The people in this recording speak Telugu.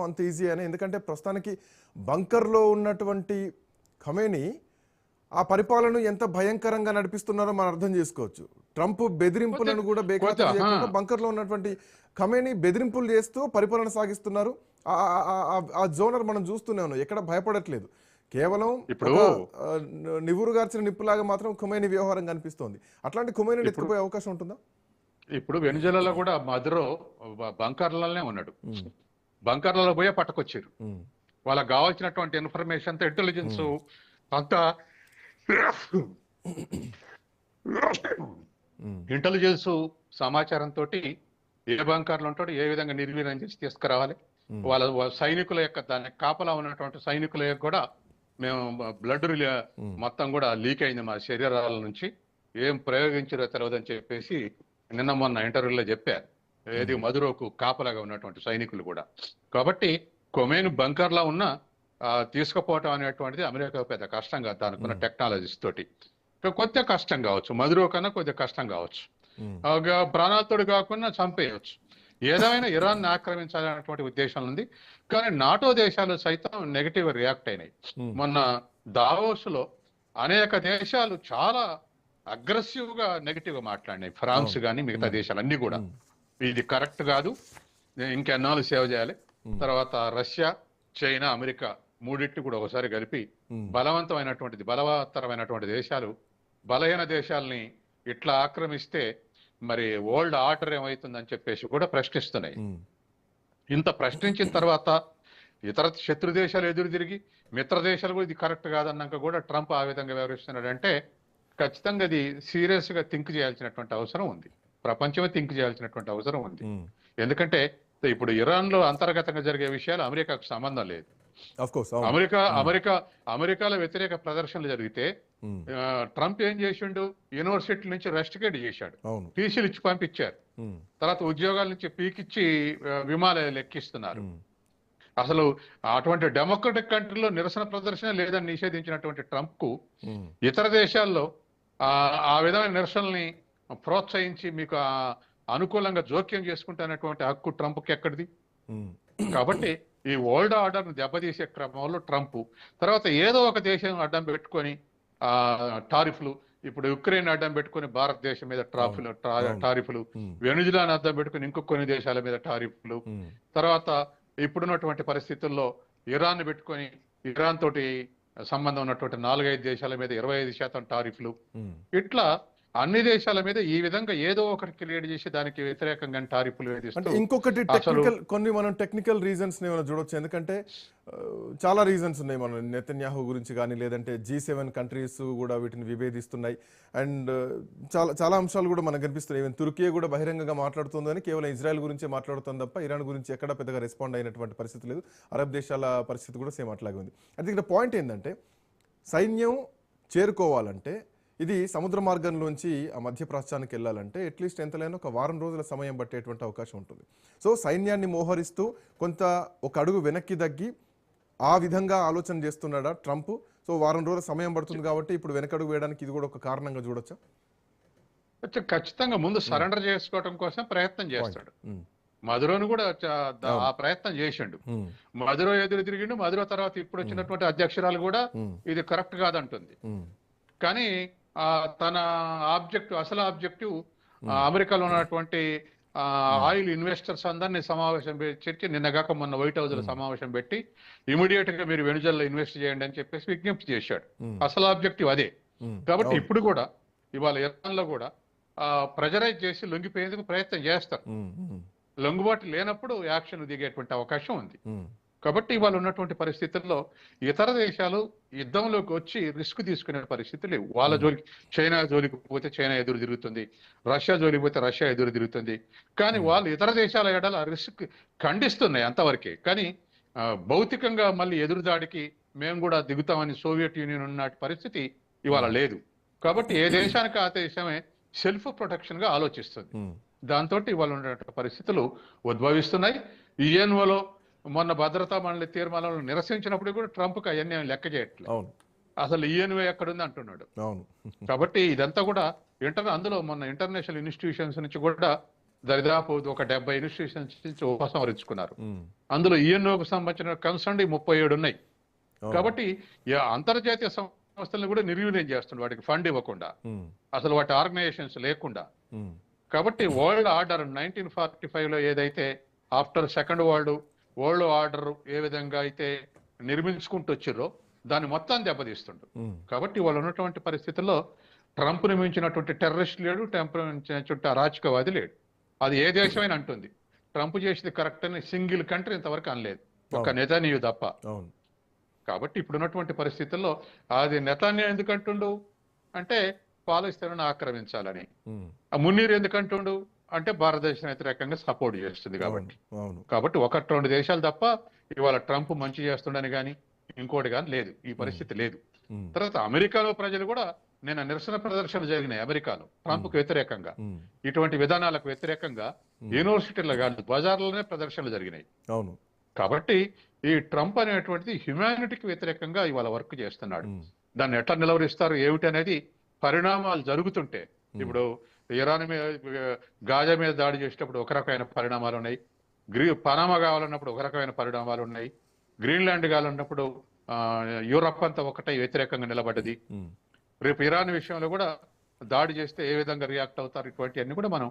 అంత ఈజీ అని. ఎందుకంటే ప్రస్తుతానికి బంకర్లో ఉన్నటువంటి ఖమేనీ ఆ పరిపాలన ఎంత భయంకరంగా నడిపిస్తున్నారో మనం అర్థం చేసుకోవచ్చు. ట్రంప్ బెదిరింపులను కూడా బేఖాతరు చేయకుండా బంకర్లో ఉన్నటువంటి ఖమేనీ బెదిరింపులు చేస్తూ పరిపాలన సాగిస్తున్నారు. ఆ జోనర్ మనం చూస్తూనే ఉన్నాం, ఎక్కడ భయపడట్లేదు. కేవలం ఇప్పుడు నివురుగార్చిన నిప్పులాగా మాత్రం ఖమేనీ వ్యవహారం కనిపిస్తోంది. అట్లాంటి ఖమేనీని ఎత్తుకుపోయే అవకాశం ఉంటుందా? ఇప్పుడు వెనిజులాలో కూడా మదురో బంకర్లలోనే ఉన్నాడు. బంకర్లలో పోయే పట్టుకొచ్చారు. వాళ్ళకి కావాల్సినటువంటి ఇన్ఫర్మేషన్ ఇంటెలిజెన్స్ అంతా ఇంటెలిజెన్స్ సమాచారంతో ఏ బంకర్లు ఉంటాడో ఏ విధంగా నిర్వీర్యం చేసి తీసుకురావాలి, వాళ్ళ సైనికుల యొక్క దాని కాపలా ఉన్నటువంటి సైనికుల యొక్క కూడా మేము బ్లడ్ మొత్తం కూడా లీక్ అయింది మా శరీరాల నుంచి, ఏం ప్రయోగించారో తెలియదని చెప్పేసి నిన్న మొన్న ఇంటర్వ్యూలో చెప్పారు. ఏది మదురోకు కాపలాగా ఉన్నటువంటి సైనికులు కూడా. కాబట్టి ఖమేనీ బంకర్లా ఉన్న తీసుకుపోవటం అనేటువంటిది అమెరికా పెద్ద కష్టంగా దానికున్న టెక్నాలజీస్ తోటి కొద్దిగా కష్టం కావచ్చు, మదురో కన్నా కొద్దిగా కష్టం కావచ్చు, ప్రాణాలతో కాకుండా చంపేయవచ్చు. ఏదైనా ఇరాన్ ఆక్రమించాలనేటువంటి ఉద్దేశం ఉంది. కానీ నాటో దేశాలు సైతం నెగటివ్ రియాక్ట్ అయినాయి. మొన్న దావోస్ లో అనేక దేశాలు చాలా అగ్రెసివ్ గా నెగటివ్ గా మాట్లాడినాయి. ఫ్రాన్స్ కానీ మిగతా దేశాలన్నీ కూడా ఇది కరెక్ట్ కాదు, ఇంకెన్నాళ్ళు సేవ చేయాలి. తర్వాత రష్యా, చైనా, అమెరికా మూడింటి కూడా ఒకసారి కలిపి బలవత్తరమైనటువంటి దేశాలు బలహీన దేశాలని ఇట్లా ఆక్రమిస్తే మరి వరల్డ్ ఆర్డర్ ఏమవుతుందని చెప్పేసి కూడా ప్రశ్నిస్తున్నాయి. ఇంత ప్రశ్నించిన తర్వాత ఇతర శత్రు దేశాలు ఎదురు తిరిగి మిత్ర దేశాలు కూడా ఇది కరెక్ట్ కాదన్నాక కూడా ట్రంప్ ఆ విధంగా వ్యవహరిస్తున్నాడంటే ఖచ్చితంగా అది సీరియస్ గా థింక్ చేయాల్సినటువంటి అవసరం ఉంది. ప్రపంచమే థింక్ చేయాల్సినటువంటి అవసరం ఉంది. ఎందుకంటే ఇప్పుడు ఇరాన్ లో అంతర్గతంగా జరిగే విషయాలు అమెరికాకు సంబంధం లేదు. అమెరికాలో వ్యతిరేక ప్రదర్శనలు జరిగితే ట్రంప్ ఏం చేసిండు, యూనివర్సిటీ నుంచి రెస్టికేట్ చేశాడు, టీసీలు ఇచ్చి పంపించారు. తర్వాత ఉద్యోగాల నుంచి పీకిచ్చి విమానాలు ఎక్కిస్తున్నారు. అసలు అటువంటి డెమోక్రటిక్ కంట్రీలో నిరసన ప్రదర్శన లేదని నిషేధించినటువంటి ట్రంప్ కు ఇతర దేశాల్లో ఆ విధమైన నిరసనల్ని ప్రోత్సహించి మీకు అనుకూలంగా జోక్యం చేసుకుంటున్నటువంటి హక్కు ట్రంప్కి ఎక్కడిది? కాబట్టి ఈ వరల్డ్ ఆర్డర్ ను దెబ్బతీసే క్రమంలో ట్రంప్ తర్వాత ఏదో ఒక దేశం అడ్డం పెట్టుకొని టారిఫ్లు, ఇప్పుడు యుక్రెయిన్ అడ్డం పెట్టుకుని భారతదేశం మీద టారిఫ్లు, వెనుజులాను అడ్డం పెట్టుకుని ఇంకొక కొన్ని దేశాల మీద టారిఫ్లు, తర్వాత ఇప్పుడున్నటువంటి పరిస్థితుల్లో ఇరాన్ పెట్టుకొని ఇరాన్ తోటి సంబంధం ఉన్నటువంటి 4-5 దేశాల మీద 25% టారిఫ్లు, ఇట్లా అన్ని దేశాల మీద ఈ విధంగా ఏదో ఒకటి క్రియేట్ చేసి దానికి వ్యతిరేకంగా టారిఫ్లు వేధిస్తూ ఇంకొకటి కొన్ని మనం టెక్నికల్ రీజన్స్ చూడొచ్చు. ఎందుకంటే చాలా రీజన్స్ ఉన్నాయి. మనం నెతన్యాహు గురించి కానీ లేదంటే G7 కంట్రీస్ కూడా వీటిని విభేదిస్తున్నాయి. అండ్ చాలా అంశాలు కూడా మనకు కనిపిస్తున్నాయి. ఈవెన్ తుర్కీ కూడా బహిరంగంగా మాట్లాడుతుందని కేవలం ఇజ్రాయెల్ గురించే మాట్లాడుతుంది తప్ప ఇరాన్ గురించి ఎక్కడ పెద్దగా రెస్పాండ్ అయినటువంటి పరిస్థితి లేదు. అరబ్ దేశాల పరిస్థితి కూడా సేమ్ అట్లాగే ఉంది. అయితే ఇక్కడ పాయింట్ ఏంటంటే సైన్యం చేరుకోవాలంటే ఇది సముద్ర మార్గంలోంచి ఆ మధ్యప్రాచ్యానికి వెళ్ళాలంటే అట్లీస్ట్ ఎంతలైనా ఒక వారం రోజుల సమయం పట్టేటువంటి అవకాశం ఉంటుంది. సో సైన్యాన్ని మోహరిస్తూ కొంత ఒక అడుగు వెనక్కి తగ్గి ఆ విధంగా ఆలోచన చేస్తున్నాడా ట్రంప్? సో వారం రోజుల సమయం పడుతుంది కాబట్టి ఇప్పుడు వెనకడుగు వేయడానికి ఇది కూడా ఒక కారణంగా చూడొచ్చా? ఖచ్చితంగా ముందు సరెండర్ చేసుకోవడం కోసం ప్రయత్నం చేస్తాడు. మదురోను కూడా ఆ ప్రయత్నం చేసిండు. మదురో ఎదురు తిరిగిండు. మదురో తర్వాత ఇప్పుడు వచ్చినటువంటి అధ్యక్షురాలు కూడా ఇది కరెక్ట్ కాదంటుంది. కానీ తన అసలు ఆబ్జెక్టివ్ అమెరికాలో ఉన్నటువంటి ఆయిల్ ఇన్వెస్టర్స్ అందరినీ సమావేశం పెట్టి నిన్నగాక మొన్న వైట్ హౌస్ లో సమావేశం పెట్టి ఇమీడియట్ గా మీరు వెనుజులాలో ఇన్వెస్ట్ చేయండి అని చెప్పేసి విజ్ఞప్తి చేశాడు. అసలు ఆబ్జెక్టివ్ అదే. కాబట్టి ఇప్పుడు కూడా ఇవాళ ఇరాన్ లో కూడా ప్రెజరైజ్ చేసి లొంగిపోయేందుకు ప్రయత్నం చేస్తారు. లొంగుబాటు లేనప్పుడు యాక్షన్ దిగేటువంటి అవకాశం ఉంది. కాబట్టి ఇవాళ ఉన్నటువంటి పరిస్థితుల్లో ఇతర దేశాలు యుద్ధంలోకి వచ్చి రిస్క్ తీసుకునే పరిస్థితి లేవు. వాళ్ళ జోలికి చైనా జోలికి పోతే చైనా ఎదురు తిరుగుతుంది, రష్యా జోలికి పోతే రష్యా ఎదురు తిరుగుతుంది. కానీ వాళ్ళు ఇతర దేశాల ఎడల రిస్క్ ఖండిస్తున్నాయి అంతవరకే. కానీ భౌతికంగా మళ్ళీ ఎదురుదాడికి మేము కూడా దిగుతామని సోవియట్ యూనియన్ ఉన్న పరిస్థితి ఇవాళ లేదు. కాబట్టి ఏ దేశానికి ఆ దేశమే సెల్ఫ్ ప్రొటెక్షన్ గా ఆలోచిస్తుంది. దాంతో ఇవాళ ఉన్నటువంటి పరిస్థితులు ఉద్భవిస్తున్నాయి. యుఎన్ఓలో మొన్న భద్రతా మండలి తీర్మానాలను నిరసించినప్పుడు కూడా ట్రంప్కి అవన్నీ లెక్క చేయట్లేదు. అసలు యుఎన్ఓ ఎక్కడుంది అంటున్నాడు. కాబట్టి ఇదంతా కూడా అందులో మొన్న ఇంటర్నేషనల్ ఇన్స్టిట్యూషన్స్ నుంచి కూడా దరిదాపు ఒక 70 ఇన్స్టిట్యూషన్స్ నుంచి ఉపసంహరించుకున్నారు. ఉమ్, అందులో ఈఎన్ఓకు సంబంధించిన కన్సర్న్ 37 ఉన్నాయి. అవును. కాబట్టి అంతర్జాతీయ సంస్థలను కూడా నిర్వీర్యం చేస్తుంది వాటికి ఫండ్ ఇవ్వకుండా, ఉమ్, అసలు వాటి ఆర్గనైజేషన్స్ లేకుండా. ఉమ్, కాబట్టి వరల్డ్ ఆర్డర్ 1945లో ఏదైతే ఆఫ్టర్ సెకండ్ వరల్డ్ ఆర్డర్ ఏ విధంగా అయితే నిర్మించుకుంటూ వచ్చిర్రో దాన్ని మొత్తం దెబ్బతీస్తుండు. ఉమ్, కాబట్టి వాళ్ళు ఉన్నటువంటి పరిస్థితుల్లో ట్రంప్ను మించినటువంటి టెర్రరిస్ట్ లేడు, ట్రంప్ మించినటువంటి అరాచకవాది లేడు. అది ఏ దేశమైనా అంటుంది ట్రంప్ చేసేది కరెక్ట్ అని. సింగిల్ కంట్రీ ఇంతవరకు అనలేదు, ఒక్క నెతన్యాహు తప్ప. అవును. కాబట్టి ఇప్పుడున్నటువంటి పరిస్థితుల్లో అది నెతన్యాహు ఎందుకంటుండు అంటే పాలస్తీనాను ఆక్రమించాలని. ఉమ్, ఆ మున్నీరు ఎందుకంటుండు అంటే భారతదేశం వ్యతిరేకంగా సపోర్ట్ చేస్తుంది కాబట్టి. అవును. కాబట్టి 1-2 దేశాలు తప్ప ఇవాళ ట్రంప్ మంచి చేస్తుండని కానీ ఇంకోటి కానీ లేదు, ఈ పరిస్థితి లేదు. ఉమ్, తర్వాత అమెరికాలో ప్రజలు కూడా నిన్న నిరసన ప్రదర్శనలు జరిగినాయి అమెరికాలో ట్రంప్కు వ్యతిరేకంగా. ఉమ్, ఇటువంటి విధానాలకు వ్యతిరేకంగా యూనివర్సిటీలో కాదు బజార్లోనే ప్రదర్శనలు జరిగినాయి. అవును. కాబట్టి ఈ ట్రంప్ అనేటువంటిది హ్యుమానిటీకి వ్యతిరేకంగా ఇవాళ వర్క్ చేస్తున్నాడు. ఉమ్, దాన్ని ఎట్లా నిలవరిస్తారు ఏమిటి అనేది పరిణామాలు జరుగుతుంటే, ఇప్పుడు ఇరాన్ మీద గాజా మీద దాడి చేసేటప్పుడు ఒక రకమైన పరిణామాలు ఉన్నాయి, పనామా కావాలన్నప్పుడు ఒక రకమైన పరిణామాలు ఉన్నాయి, గ్రీన్లాండ్ కావాలన్నప్పుడు యూరప్ అంతా ఒకటే వ్యతిరేకంగా నిలబడ్డది. ఉమ్, రేపు ఇరాన్ విషయంలో కూడా దాడి చేస్తే ఏ విధంగా రియాక్ట్ అవుతారు, ఇటువంటివన్నీ కూడా మనం